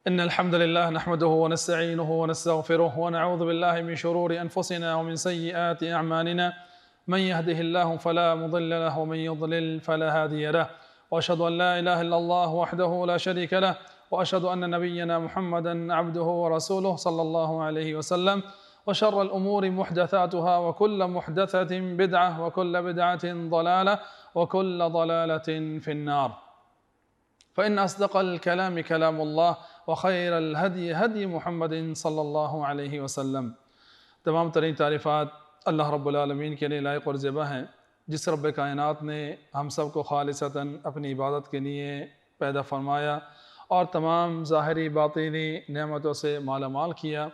إن الحمد لله نحمده ونستعينه ونستغفره ونعوذ بالله من شرور أنفسنا ومن سيئات أعمالنا من يهده الله فلا مضل له ومن يضلل فلا هادي له وأشهد أن لا إله إلا الله وحده لا شريك له وأشهد أن نبينا محمدا عبده ورسوله صلى الله عليه وسلم وشر الأمور محدثاتها وكل محدثة بدعة وكل بدعة ضلالة وكل ضلالة في النار فإن أصدق الكلام كلام الله وخير الهدي هدي محمد صلی اللہ علیہ وسلم۔ تمام ترین تعریفات اللہ رب العالمین کے لیے لائق اور زیبا ہیں، جس رب کائنات نے ہم سب کو خالصتاً اپنی عبادت کے لیے پیدا فرمایا اور تمام ظاہری باطنی نعمتوں سے مالا مال کیا۔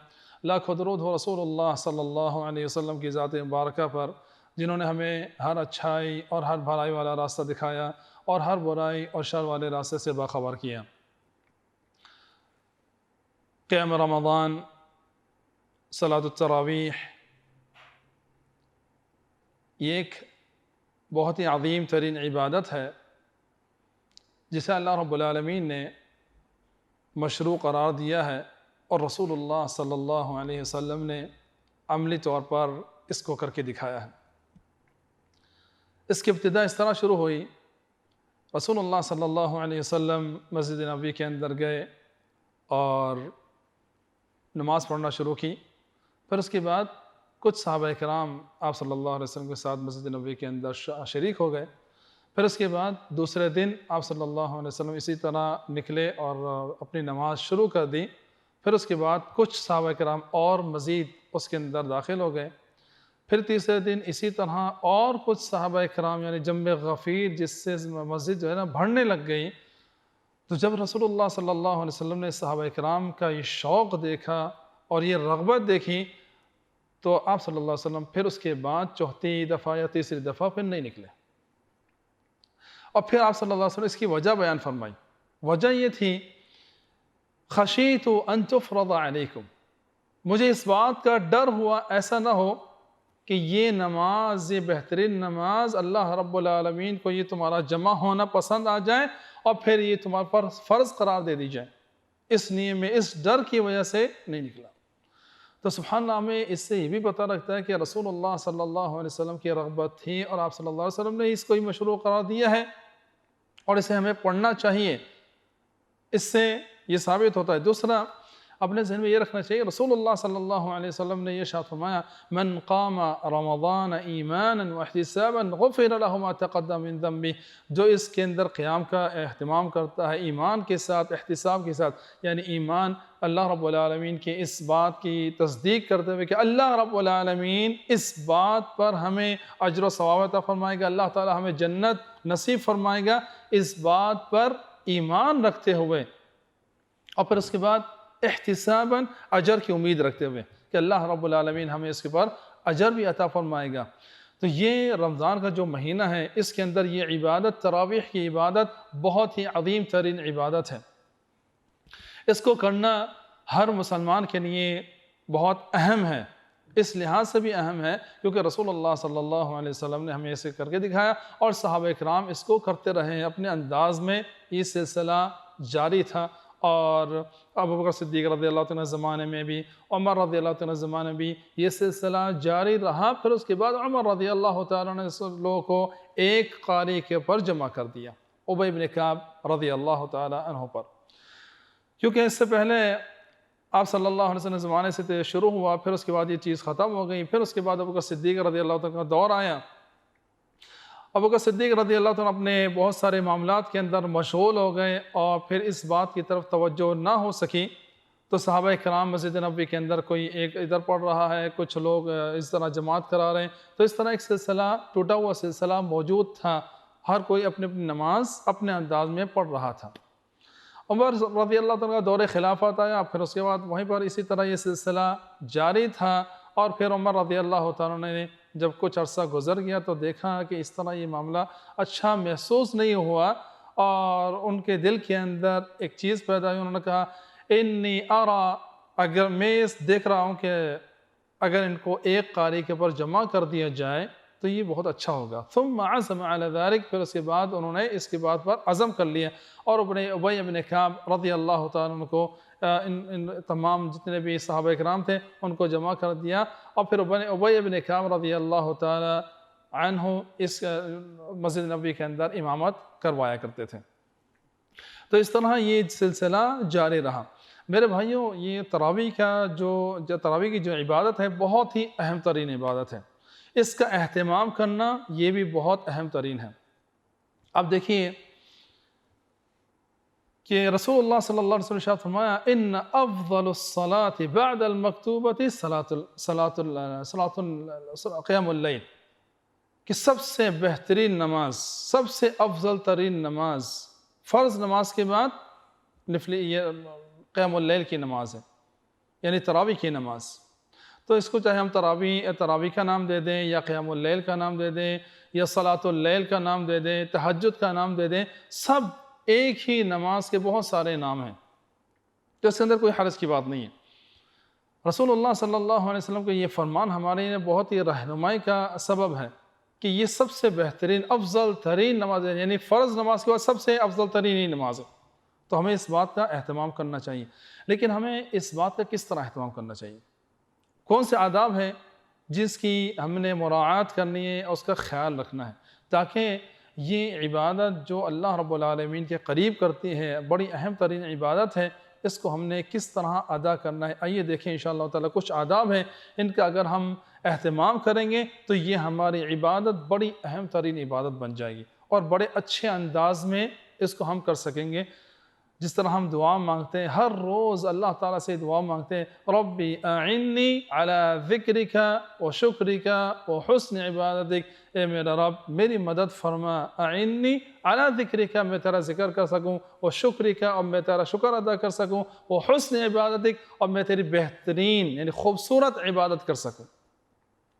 لاکھوں درود ہو رسول اللہ صلی اللہ علیہ وسلم کی ذات مبارکہ پر، جنہوں نے ہمیں ہر اچھائی اور ہر بھلائی والا راستہ دکھایا اور ہر برائی اور شر والے راستے سے باخبر کیا۔ قیام رمضان، صلاۃ التراویح، یہ ایک بہت ہی عظیم ترین عبادت ہے جسے اللہ رب العالمین نے مشروع قرار دیا ہے، اور رسول اللہ صلی اللہ علیہ وسلم نے عملی طور پر اس کو کر کے دکھایا ہے۔ اس کی ابتدا اس طرح شروع ہوئی، رسول اللہ صلی اللہ علیہ وسلم مسجد نبوی کے اندر گئے اور نماز پڑھنا شروع کی۔ پھر اس کے بعد کچھ صحابہ کرام آپ صلی اللہ علیہ وسلم کے ساتھ مسجد نبوی کے اندر شریک ہو گئے۔ پھر اس کے بعد دوسرے دن آپ صلی اللہ علیہ وسلم اسی طرح نکلے اور اپنی نماز شروع کر دی۔ پھر اس کے بعد کچھ صحابہ کرام اور مزید اس کے اندر داخل ہو گئے۔ پھر تیسرے دن اسی طرح اور کچھ صحابہ کرام یعنی جمع غفیر، جس سے مسجد جو ہے نا بھرنے لگ گئی۔ تو جب رسول اللہ صلی اللہ علیہ وسلم نے صحابہ کرام کا یہ شوق دیکھا اور یہ رغبت دیکھی، تو آپ صلی اللہ علیہ وسلم پھر اس کے بعد چوتھی دفعہ یا تیسری دفعہ پھر نہیں نکلے۔ اور پھر آپ صلی اللہ علیہ وسلم اس کی وجہ بیان فرمائی۔ وجہ یہ تھی، خشیت ان تفرض علیکم، مجھے اس بات کا ڈر ہوا ایسا نہ ہو کہ یہ نماز، یہ بہترین نماز اللہ رب العالمین کو یہ تمہارا جمع ہونا پسند آ جائے اور پھر یہ تمہارے پر فرض قرار دے دی جائے۔ اس لیے میں اس ڈر کی وجہ سے نہیں نکلا۔ تو سبحان اللہ، ہمیں اس سے یہ بھی پتہ لگتا ہے کہ رسول اللہ صلی اللہ علیہ وسلم کی رغبت تھی اور آپ صلی اللہ علیہ وسلم نے اس کو ہی مشروع قرار دیا ہے اور اسے ہمیں پڑھنا چاہیے۔ اس سے یہ ثابت ہوتا ہے۔ دوسرا، اپنے ذہن میں یہ رکھنا چاہیے، رسول اللہ صلی اللہ علیہ وسلم نے یہ ارشاد فرمایا، من قام رمضان ایمانا واحتسابا غفر له ما تقدم من ذنبه، جو اس کے اندر قیام کا اہتمام کرتا ہے ایمان کے ساتھ، احتساب کے ساتھ، یعنی ایمان اللہ رب العالمین کی اس بات کی تصدیق کرتے ہوئے کہ اللہ رب العالمین اس بات پر ہمیں اجر و ثواب عطا فرمائے گا، اللہ تعالی ہمیں جنت نصیب فرمائے گا، اس بات پر ایمان رکھتے ہوئے، اور پھر اس کے بعد احتساباً اجر کی امید رکھتے ہوئے کہ اللہ رب العالمین ہمیں اس کے پر اجر بھی عطا فرمائے گا۔ تو یہ رمضان کا جو مہینہ ہے، اس کے اندر یہ عبادت، تراویح کی عبادت بہت ہی عظیم ترین عبادت ہے۔ اس کو کرنا ہر مسلمان کے لیے بہت اہم ہے، اس لحاظ سے بھی اہم ہے کیونکہ رسول اللہ صلی اللہ علیہ وسلم نے ہمیں اسے کر کے دکھایا اور صحابہ کرام اس کو کرتے رہے ہیں اپنے انداز میں۔ یہ سلسلہ جاری تھا اور ابو بکر صدیق رضی اللہ عنہ زمانے میں بھی، عمر رضی اللہ عنہ زمانے میں بھی یہ سلسلہ جاری رہا۔ پھر اس کے بعد عمر رضی اللہ تعالیٰ نے لوگوں کو ایک قاری کے پر جمع کر دیا، ابی بن کعب رضی اللہ تعالیٰ عنہ پر، کیونکہ اس سے پہلے آپ صلی اللہ علیہ وسلم زمانے سے شروع ہوا، پھر اس کے بعد یہ چیز ختم ہو گئی۔ پھر اس کے بعد ابو بکر صدیق رضی اللہ عنہ کا دور آیا۔ ابو بکر صدیق رضی اللہ عنہ اپنے بہت سارے معاملات کے اندر مشغول ہو گئے اور پھر اس بات کی طرف توجہ نہ ہو سکی، تو صحابہ کرام مسجد نبوی کے اندر کوئی ایک ادھر پڑھ رہا ہے، کچھ لوگ اس طرح جماعت کرا رہے ہیں، تو اس طرح ایک سلسلہ، ٹوٹا ہوا سلسلہ موجود تھا، ہر کوئی اپنی اپنی نماز اپنے انداز میں پڑھ رہا تھا۔ عمر رضی اللہ عنہ کا دور خلافت آیا، پھر اس کے بعد وہیں پر اسی طرح یہ سلسلہ جاری تھا، اور پھر عمر رضی اللہ تعالیٰ نے جب کچھ عرصہ گزر گیا تو دیکھا کہ اس طرح یہ معاملہ اچھا محسوس نہیں ہوا، اور ان کے دل کے اندر ایک چیز پیدا ہوئی۔ انہوں نے کہا، انی ارا، اگر میں دیکھ رہا ہوں کہ اگر ان کو ایک قاری کے پر جمع کر دیا جائے تو یہ بہت اچھا ہوگا. ثم عزم على ذلك، پھر اس کے بعد انہوں نے اس کی بات پر عزم کر لیا اور ابی ابن کعب رضی اللہ تعالیٰ عنہ کو ان تمام جتنے بھی صحابہ اکرام تھے ان کو جمع کر دیا، اور پھر ابی ابن کعب رضی اللہ تعالیٰ عنہ اس مسجد نبوی کے اندر امامت کروایا کرتے تھے. تو اس طرح یہ سلسلہ جاری رہا. میرے بھائیوں، یہ تراویح کی جو عبادت ہے بہت ہی اہم ترین عبادت ہے. اس کا اہتمام کرنا یہ بھی بہت اہم ترین ہے. اب دیکھیے کہ رسول اللہ صلی اللہ علیہ وسلم نے ارشاد فرمایا ان افضل الصلاة بعد المکتوبۃ صلاۃ قیام اللیل، کہ سب سے بہترین نماز، سب سے افضل ترین نماز فرض نماز کے بعد قیام اللیل کی نماز ہے، یعنی تراویح کی نماز. تو اس کو چاہے ہم تراویح کا نام دے دیں یا قیام اللیل کا نام دے دیں یا صلاۃ اللیل کا نام دے دیں، تہجد کا نام دے دیں، سب ایک ہی نماز کے بہت سارے نام ہیں، تو اس کے اندر کوئی حرج کی بات نہیں ہے. رسول اللہ صلی اللہ علیہ وسلم کا یہ فرمان ہمارے لیے بہت ہی رہنمائی کا سبب ہے کہ یہ سب سے بہترین افضل ترین نماز ہے، یعنی فرض نماز کے بعد سب سے افضل ترین ہی نماز ہے. تو ہمیں اس بات کا اہتمام کرنا چاہیے. لیکن ہمیں اس بات کا کس طرح اہتمام کرنا چاہیے؟ کون سے آداب ہیں جس کی ہم نے مراعات کرنی ہے اور اس کا خیال رکھنا ہے تاکہ یہ عبادت جو اللہ رب العالمین کے قریب کرتی ہے، بڑی اہم ترین عبادت ہے، اس کو ہم نے کس طرح ادا کرنا ہے. آئیے دیکھیں انشاءاللہ تعالی کچھ آداب ہیں، ان کا اگر ہم اہتمام کریں گے تو یہ ہماری عبادت بڑی اہم ترین عبادت بن جائے گی اور بڑے اچھے انداز میں اس کو ہم کر سکیں گے. جس طرح ہم دعا مانگتے ہیں، ہر روز اللہ تعالیٰ سے دعا مانگتے ہیں ربی اعنی علی ذکرک و شکرک و حسن عبادتک، اے میرا رب میری مدد فرما، اعنی علی ذکرک، میں تیرا ذکر کر سکوں، و شکرک، اور میں تیرا شکر ادا کر سکوں، و حسن عبادتک، اور میں تیری بہترین یعنی خوبصورت عبادت کر سکوں.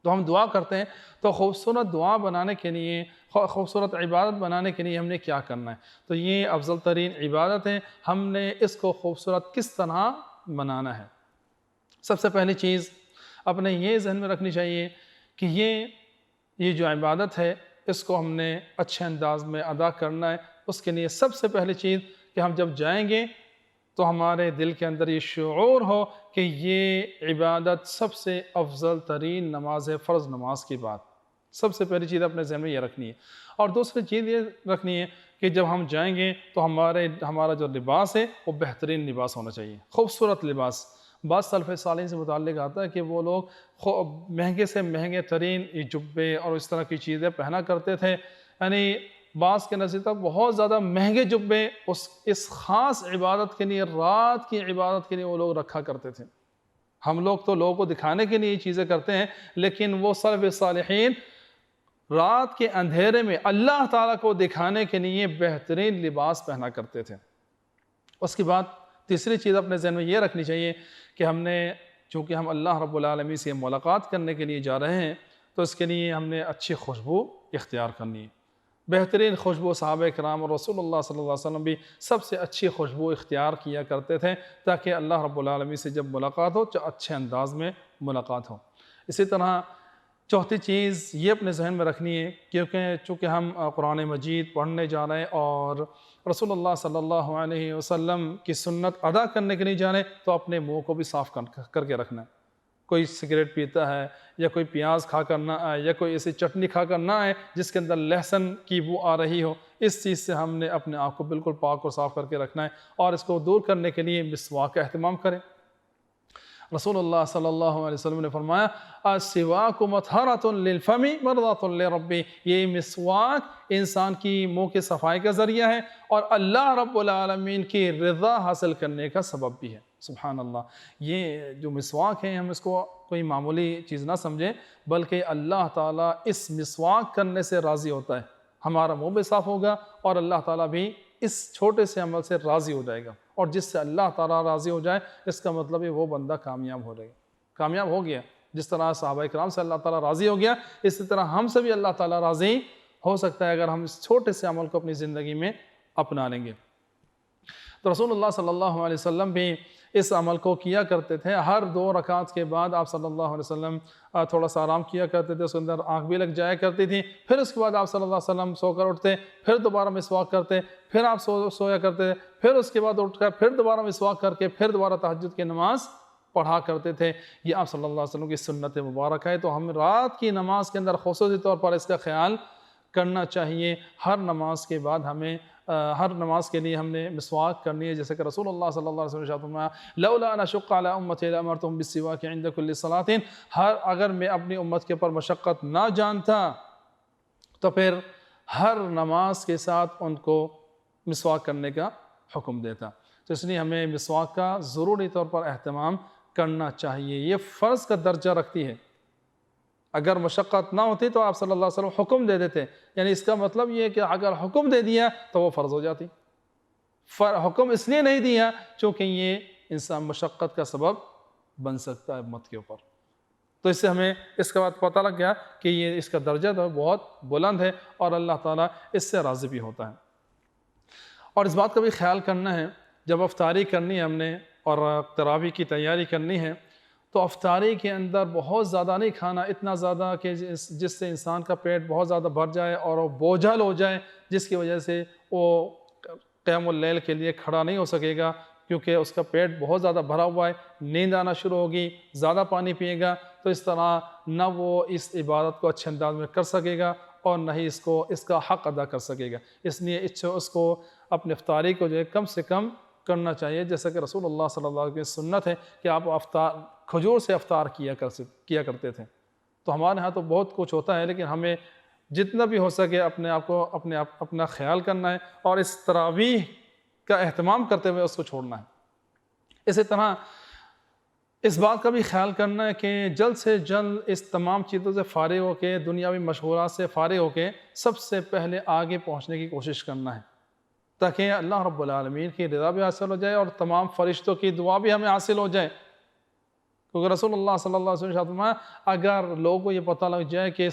تو ہم دعا کرتے ہیں، تو خوبصورت دعا بنانے کے لیے، خوبصورت عبادت بنانے کے لیے ہم نے کیا کرنا ہے؟ تو یہ افضل ترین عبادت ہے، ہم نے اس کو خوبصورت کس طرح بنانا ہے؟ سب سے پہلی چیز اپنے یہ ذہن میں رکھنی چاہیے کہ یہ جو عبادت ہے اس کو ہم نے اچھے انداز میں ادا کرنا ہے. اس کے لیے سب سے پہلی چیز کہ ہم جب جائیں گے تو ہمارے دل کے اندر یہ شعور ہو کہ یہ عبادت سب سے افضل ترین نماز ہے، فرض نماز کی بات. سب سے پہلی چیز اپنے ذہن میں یہ رکھنی ہے. اور دوسری چیز یہ رکھنی ہے کہ جب ہم جائیں گے تو ہمارا جو لباس ہے وہ بہترین لباس ہونا چاہیے، خوبصورت لباس. بعض سلف صالحین سے متعلق آتا ہے کہ وہ لوگ مہنگے سے مہنگے ترین جبے اور اس طرح کی چیزیں پہنا کرتے تھے، یعنی بعض کے نزدیک بہت زیادہ مہنگے جبے اس خاص عبادت کے لیے، رات کی عبادت کے لیے وہ لوگ رکھا کرتے تھے. ہم لوگ تو لوگوں کو دکھانے کے لیے یہ چیزیں کرتے ہیں، لیکن وہ سلف صالحین رات کے اندھیرے میں اللہ تعالیٰ کو دکھانے کے لیے بہترین لباس پہنا کرتے تھے. اس کے بعد تیسری چیز اپنے ذہن میں یہ رکھنی چاہیے کہ چونکہ ہم اللہ رب العالمین سے ملاقات کرنے کے لیے جا رہے ہیں تو اس کے لیے ہم نے اچھی خوشبو اختیار کرنی ہے. بہترین خوشبو صحابہ کرام اور رسول اللہ صلی اللہ علیہ وسلم بھی سب سے اچھی خوشبو اختیار کیا کرتے تھے تاکہ اللہ رب العالمین سے جب ملاقات ہو تو اچھے انداز میں ملاقات ہو. اسی طرح چوتھی چیز یہ اپنے ذہن میں رکھنی ہے چونکہ ہم قرآن مجید پڑھنے جا رہے ہیں اور رسول اللہ صلی اللہ علیہ وسلم کی سنت ادا کرنے کے لیے جا رہے ہیں تو اپنے منہ کو بھی صاف کر کے رکھنا ہے. کوئی سگریٹ پیتا ہے یا کوئی پیاز کھا کر نہ آئے یا کوئی ایسی چٹنی کھا کر نہ آئے جس کے اندر لہسن کی بو آ رہی ہو، اس چیز سے ہم نے اپنے آپ کو بالکل پاک اور صاف کر کے رکھنا ہے اور اس کو دور کرنے کے لیے مسواک کا اہتمام کریں. رسول اللہ صلی اللہ علیہ وسلم نے فرمایا السواک مطہرۃ للفم مرضاۃ لرب، یہ مسواک انسان کی منہ کی صفائی کا ذریعہ ہے اور اللہ رب العالمین کی رضا حاصل کرنے کا سبب بھی ہے. سبحان اللہ. یہ جو مسواک ہے ہم اس کو کوئی معمولی چیز نہ سمجھیں بلکہ اللہ تعالیٰ اس مسواک کرنے سے راضی ہوتا ہے. ہمارا منہ بھی صاف ہوگا اور اللہ تعالیٰ بھی اس چھوٹے سے عمل سے راضی ہو جائے گا، اور جس سے اللہ تعالیٰ راضی ہو جائے اس کا مطلب ہے وہ بندہ کامیاب ہو گیا. جس طرح صحابہ کرام سے اللہ تعالیٰ راضی ہو گیا، اسی طرح ہم سے بھی اللہ تعالیٰ راضی ہو سکتا ہے اگر ہم اس چھوٹے سے عمل کو اپنی زندگی میں اپنا لیں گے. تو رسول اللہ صلی اللہ علیہ وسلم بھی اس عمل کو کیا کرتے تھے. ہر 2 رکعت کے بعد آپ صلی اللہ علیہ وسلم تھوڑا سا آرام کیا کرتے تھے, اس کے اندر آنکھ بھی لگ جایا کرتی تھی. پھر اس کے بعد آپ صلی اللہ علیہ وسلم سو کر اٹھتے, پھر دوبارہ مسواک کرتے, پھر آپ سویا کرتے, پھر اس کے بعد اٹھ کر پھر دوبارہ مسواک کر کے پھر دوبارہ تہجد کی نماز پڑھا کرتے تھے. یہ آپ صلی اللہ علیہ وسلم کی سنت مبارک ہے. تو ہم رات کی نماز کے اندر خصوصی طور پر اس کا خیال کرنا چاہیے. ہر نماز کے بعد ہمیں ہر نماز کے لیے ہم نے مسواک کرنی ہے, جیسے کہ رسول اللہ صلی اللہ علیہ وسلم فرمایا لولا ان اشق علی امتی لامرتهم بالسواک عند كل صلاۃ. اگر میں اپنی امت کے اوپر مشقت نہ جانتا تو پھر ہر نماز کے ساتھ ان کو مسواک کرنے کا حکم دیتا. تو اس لیے ہمیں مسواک کا ضروری طور پر اہتمام کرنا چاہیے. یہ فرض کا درجہ رکھتی ہے. اگر مشقت نہ ہوتی تو آپ صلی اللہ علیہ وسلم حکم دے دیتے, یعنی اس کا مطلب یہ ہے کہ اگر حکم دے دیا تو وہ فرض ہو جاتی. حکم اس لیے نہیں دیا چونکہ یہ انسان مشقت کا سبب بن سکتا ہے امت کے اوپر. تو اس سے ہمیں اس کے بعد پتہ لگ گیا کہ یہ اس کا درجہ تو بہت بلند ہے اور اللہ تعالیٰ اس سے راضی بھی ہوتا ہے. اور اس بات کا بھی خیال کرنا ہے, جب افطاری کرنی ہے ہم نے اور تراویح کی تیاری کرنی ہے تو افطاری کے اندر بہت زیادہ نہیں کھانا, اتنا زیادہ کہ جس سے انسان کا پیٹ بہت زیادہ بھر جائے اور وہ بوجھل ہو جائے, جس کی وجہ سے وہ قیام اللیل کے لیے کھڑا نہیں ہو سکے گا, کیونکہ اس کا پیٹ بہت زیادہ بھرا ہوا ہے, نیند آنا شروع ہوگی, زیادہ پانی پیے گا, تو اس طرح نہ وہ اس عبادت کو اچھے انداز میں کر سکے گا اور نہ ہی اس کا حق ادا کر سکے گا. اس لیے اس کو اپنے افطاری کو جو ہے کم سے کم کرنا چاہیے, جیسا کہ رسول اللہ صلی اللہ علیہ وسلم کی سنت ہے کہ آپ کھجور سے افطار کیا کرتے تھے. تو ہمارے ہاں تو بہت کچھ ہوتا ہے, لیکن ہمیں جتنا بھی ہو سکے اپنے آپ کو اپنا خیال کرنا ہے اور اس تراویح کا اہتمام کرتے ہوئے اس کو چھوڑنا ہے. اسی طرح اس بات کا بھی خیال کرنا ہے کہ جلد سے جلد اس تمام چیزوں سے فارغ ہو کے, دنیاوی مشغولات سے فارغ ہو کے سب سے پہلے آگے پہنچنے کی کوشش کرنا ہے, تاکہ اللہ رب العالمین کی رضا بھی حاصل ہو جائے اور تمام فرشتوں کی دعا بھی ہمیں حاصل ہو جائے. کیونکہ رسول اللہ صلی اللہ علیہ وسلم اگر لوگوں کو یہ پتہ لگ جائے کہ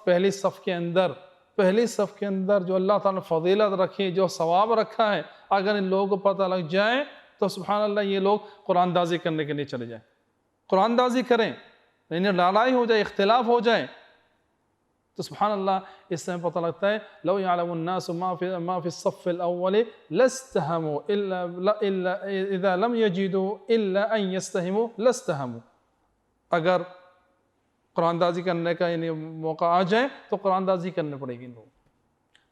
پہلی صف کے اندر جو اللہ تعالیٰ نے فضیلت رکھی, جو ثواب رکھا ہے, اگر ان لوگوں کو پتہ لگ جائے تو سبحان اللہ یہ لوگ قرآن دازی کرنے کے لیے چلے جائیں, قرآن دازی کریں, انہیں لڑائی ہو جائے, اختلاف ہو جائے. تو سبحان اللہ اس سے پتہ لگتا ہے لو يعلم الناس ما في الصف الاول لاستهموا الا اذا لم يجدوا الا ان يستهموا لاستهموا. اگر قرآن دازی کرنے کا یعنی موقع آ جائے تو قرآن دازی کرنے پڑے گی ان لوگوں.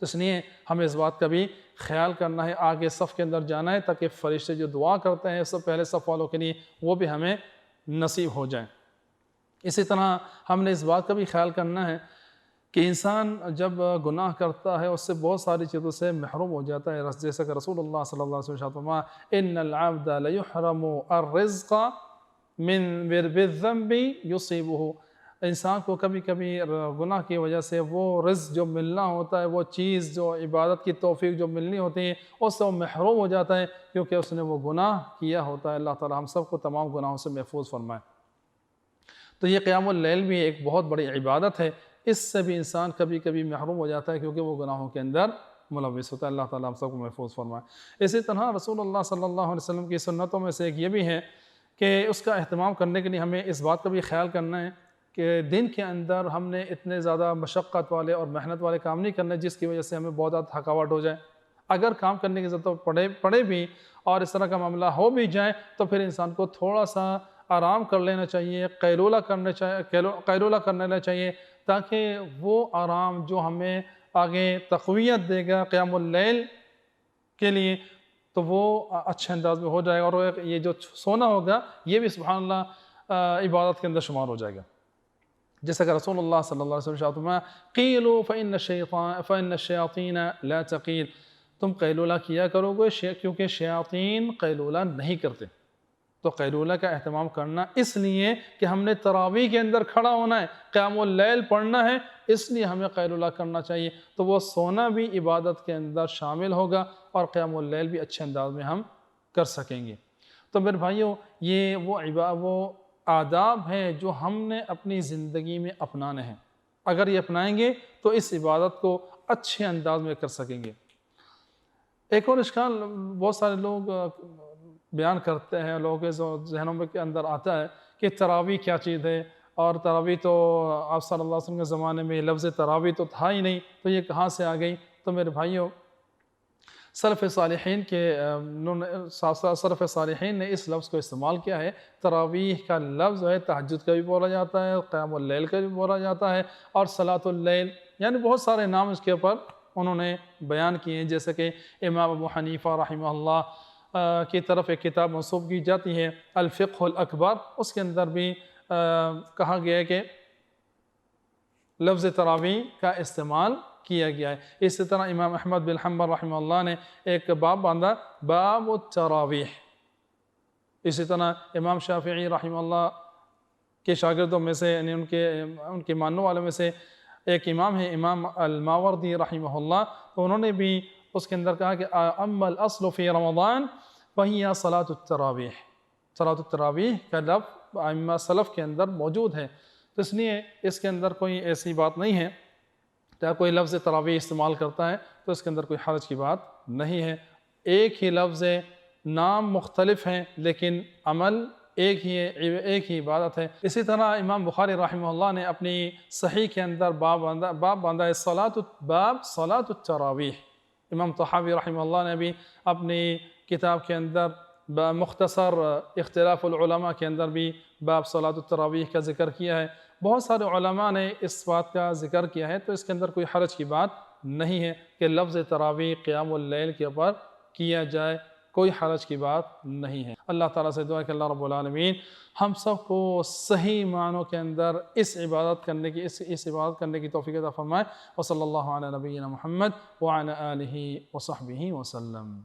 تو اس لیے ہمیں اس بات کا بھی خیال کرنا ہے, آگے صف کے اندر جانا ہے تاکہ فرشتے جو دعا کرتے ہیں سب پہلے صف والوں کے لیے وہ بھی ہمیں نصیب ہو جائیں. اسی طرح ہم نے اس بات کا بھی خیال کرنا ہے کہ انسان جب گناہ کرتا ہے اس سے بہت ساری چیزوں سے محروم ہو جاتا ہے, جیسا کہ رسول اللہ صلی اللہ علیہ وسلم فرمایا ان العبد لیحرم الرزق من بالذنب یصیبہ. انسان کو کبھی کبھی گناہ کی وجہ سے وہ رزق جو ملنا ہوتا ہے, وہ چیز جو عبادت کی توفیق جو ملنی ہوتی ہے, اس سے وہ محروم ہو جاتا ہے کیونکہ اس نے وہ گناہ کیا ہوتا ہے. اللہ تعالی ہم سب کو تمام گناہوں سے محفوظ فرمائے. تو یہ قیام اللیل بھی ایک بہت بڑی عبادت ہے, اس سے بھی انسان کبھی کبھی محروم ہو جاتا ہے کیونکہ وہ گناہوں کے اندر ملوث ہوتا ہے. اللہ تعالی ہم سب کو محفوظ فرمائے. اسی طرح رسول اللہ صلی اللہ علیہ وسلم کی سنتوں میں سے ایک یہ بھی ہے کہ اس کا اہتمام کرنے کے لیے ہمیں اس بات کا بھی خیال کرنا ہے کہ دن کے اندر ہم نے اتنے زیادہ مشقت والے اور محنت والے کام نہیں کرنے جس کی وجہ سے ہمیں بہت زیادہ تھکاوٹ ہو جائے. اگر کام کرنے کی ضرورت پڑے بھی اور اس طرح کا معاملہ ہو بھی جائے تو پھر انسان کو تھوڑا سا آرام کر لینا چاہیے, قیلولہ کر لینا چاہیے, تاکہ وہ آرام جو ہمیں آگے تقویت دے گا قیام اللیل کے لیے تو وہ اچھے انداز میں ہو جائے گا, اور یہ جو سونا ہوگا یہ بھی سبحان اللہ عبادت کے اندر شمار ہو جائے گا. جیسا کہ رسول اللہ صلی اللہ علیہ وسلم فرمایا قیلوا فإن الشیاطین لا تقیل. تم قیلولہ کیا کرو گے کیونکہ شیاطین قیلولہ نہیں کرتے. تو قیلولہ کا اہتمام کرنا اس لیے کہ ہم نے تراویح کے اندر کھڑا ہونا ہے, قیام اللیل پڑھنا ہے, اس لیے ہمیں قیلولہ کرنا چاہیے. تو وہ سونا بھی عبادت کے اندر شامل ہوگا اور قیام اللیل بھی اچھے انداز میں ہم کر سکیں گے. تو میرے بھائیوں یہ وہ آداب ہیں جو ہم نے اپنی زندگی میں اپنانے ہیں. اگر یہ اپنائیں گے تو اس عبادت کو اچھے انداز میں کر سکیں گے. ایک اور اشکال بہت سارے لوگ بیان کرتے ہیں، لوگوں کے ذہنوں میں کے اندر آتا ہے کہ تراویح کیا چیز ہے، اور تراویح تو آپ صلی اللہ علیہ وسلم کے زمانے میں لفظ تراویح تو تھا ہی نہیں، تو یہ کہاں سے آ گئی؟ تو میرے بھائیوں، سلف صالحین کے سلف صالحین نے اس لفظ کو استعمال کیا ہے۔ تراویح کا لفظ ہے تہجد کا بھی بولا جاتا ہے، قیام اللیل کا بھی بولا جاتا ہے، اور صلاۃ اللیل، یعنی بہت سارے نام اس کے اوپر انہوں نے بیان کیے ہیں، جیسے کہ امام ابو حنیفہ رحمہ اللہ کی طرف ایک کتاب منسوب کی جاتی ہے الفقہ الاکبر، اس کے اندر بھی کہا گیا ہے کہ لفظ تراویح کا استعمال کیا گیا ہے۔ اسی طرح امام احمد بن حنبل رحمہ اللہ نے ایک باب باندھا، باب التراویح۔ اسی طرح امام شافعی رحمہ اللہ کے شاگردوں میں سے، یعنی ان کے ماننے والوں میں سے ایک امام ہے امام الماوردی رحمہ اللہ، تو انہوں نے بھی اس کے اندر کہا کہ اما الاصل فی رمضان فہی صلاۃ التراویح، صلاۃ التراویح کا لفظ ائمہ سلف کے اندر موجود ہے، تو اس لیے اس کے اندر کوئی ایسی بات نہیں ہے کہ کوئی لفظ تراویح استعمال کرتا ہے تو اس کے اندر کوئی حرج کی بات نہیں ہے۔ ایک ہی لفظ ہے، نام مختلف ہیں لیکن عمل ایک ہی عبادت ہے۔ اسی طرح امام بخاری رحمہ اللہ نے اپنی صحیح کے اندر باب باندھا ہے صلاۃ التراویح۔ امام طحاوی رحمہ اللہ نے بھی اپنی کتاب کے اندر مختصر اختلاف العلماء کے اندر بھی باب صلاۃ التراویح کا ذکر کیا ہے۔ بہت سارے علماء نے اس بات کا ذکر کیا ہے، تو اس کے اندر کوئی حرج کی بات نہیں ہے کہ لفظ تراویح قیام اللیل کے اوپر کیا جائے، کوئی حرج کی بات نہیں ہے۔ اللہ تعالیٰ سے دعا ہے کہ اللہ رب العالمین ہم سب کو صحیح معنوں کے اندر اس عبادت کرنے کی توفیق عطا فرمائے۔ وصلی اللہ علی نبینا محمد وعلی آلہ وصحبہ وسلم۔